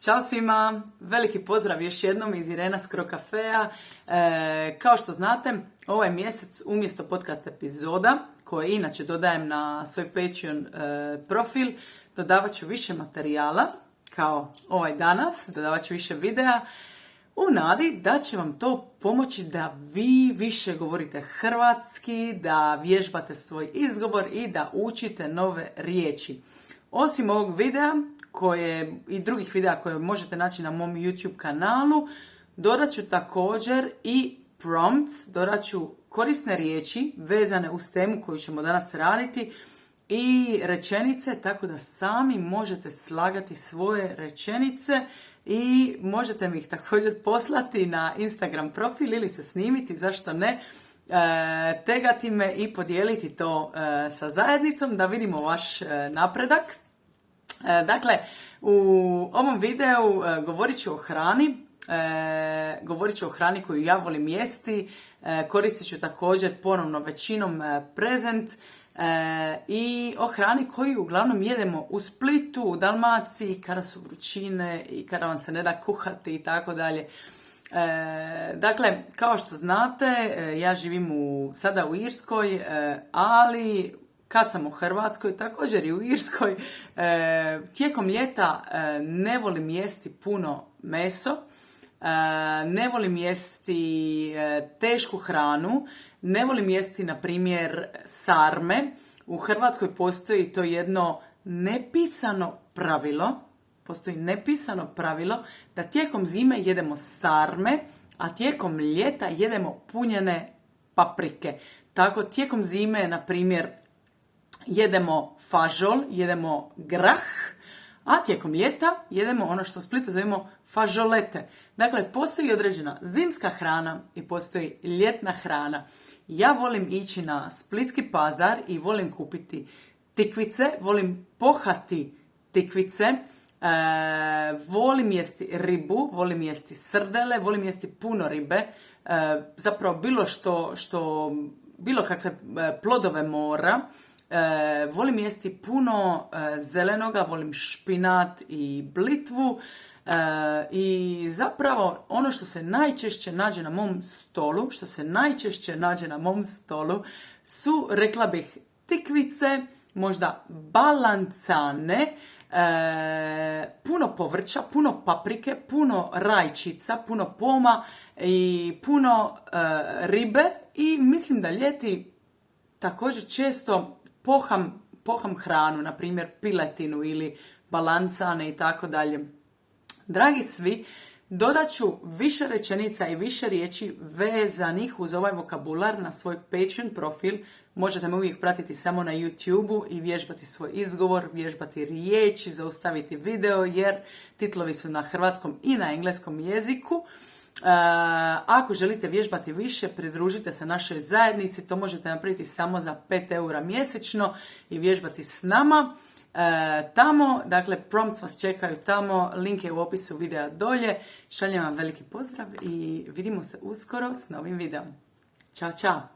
Ćao svima, veliki pozdrav još jednom iz Irena Skro Cafea. Kao što znate, ovaj mjesec umjesto podcast epizoda, koje inače dodajem na svoj Patreon profil, dodavat ću više materijala, kao ovaj danas, dodavat ću više videa, u nadi da će vam to pomoći da vi više govorite hrvatski, da vježbate svoj izgovor i da učite nove riječi. Osim ovog videa, i drugih videa koje možete naći na mom YouTube kanalu, dodat ću također i prompts, dodat ću korisne riječi vezane uz temu koju ćemo danas raditi i rečenice, tako da sami možete slagati svoje rečenice i možete mi ih također poslati na Instagram profil ili se snimiti, zašto ne, tegati me i podijeliti to sa zajednicom da vidimo vaš napredak. Dakle, u ovom videu govorit ću o hrani koju ja volim jesti, koristit ću također ponovno većinom prezent i o hrani koju uglavnom jedemo u Splitu, u Dalmaciji, kada su vrućine i kada vam se ne da kuhati i tako dalje. Dakle, kao što znate, ja živim sada u Irskoj, ali kad sam u Hrvatskoj, također i u Irskoj, tijekom ljeta ne volim jesti puno meso, ne volim jesti tešku hranu, ne volim jesti, na primjer, sarme. U Hrvatskoj postoji to jedno nepisano pravilo da tijekom zime jedemo sarme, a tijekom ljeta jedemo punjene paprike. Tako tijekom zime, na primjer, jedemo fažol, jedemo grah, a tijekom ljeta jedemo ono što u Splitu zovemo fažolete. Dakle, postoji određena zimska hrana i postoji ljetna hrana. Ja volim ići na splitski pazar i volim kupiti tikvice, volim pohati tikvice, volim jesti ribu, volim jesti srdele, volim jesti puno ribe, zapravo bilo kakve plodove mora. Volim jesti puno zelenoga, volim špinat i blitvu i zapravo ono što se najčešće nađe na mom stolu su, rekla bih, tikvice, možda balancane, puno povrća, puno paprike, puno rajčica, puno poma i puno ribe i mislim da ljeti također često poham hranu, na primjer piletinu ili balancane i tako dalje. Dragi svi, dodat ću više rečenica i više riječi vezanih uz ovaj vokabular na svoj Patreon profil. Možete me uvijek pratiti samo na YouTube-u i vježbati svoj izgovor, vježbati riječi, zaustaviti video jer titlovi su na hrvatskom i na engleskom jeziku. Ako želite vježbati više, pridružite se našoj zajednici, to možete napraviti samo za 5 eura mjesečno i vježbati s nama tamo, dakle prompts vas čekaju tamo, link je u opisu videa dolje. Šaljem vam veliki pozdrav i vidimo se uskoro s novim videom. Ćao, čao!